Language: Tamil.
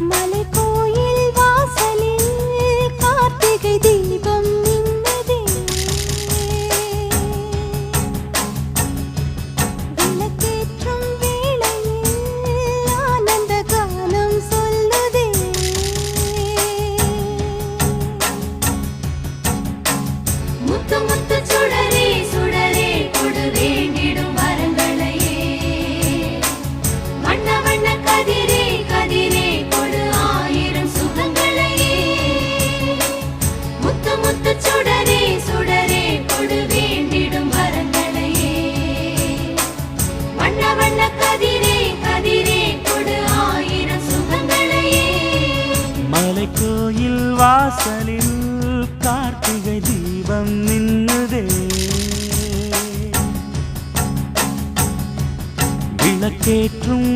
மலைக்கோயில் வாசலில் கார்த்திகை தீபம் மின்னுதே. விளக்கேற்றும் வேளையில் ஆனந்த கானம் சொல்லுதே. முத்து முத்து சுடரே சுடரே கொடு வேண்டிடும் வரங்களையே. வண்ண வண்ண கதிரே கதிரே கொடு ஆயிரம் சுகங்களையே. முத்து முத்து சுடரே சுடரே கொடு வேண்டிடும் வரங்களையே. வண்ண வண்ண கதிரே கதிரே கொடு ஆயிரம் சுகங்களையே. மலைக்கோயில் வாசலில் கார்த்திகை தீபம் மின்னுதே. விளக்கேற்றும்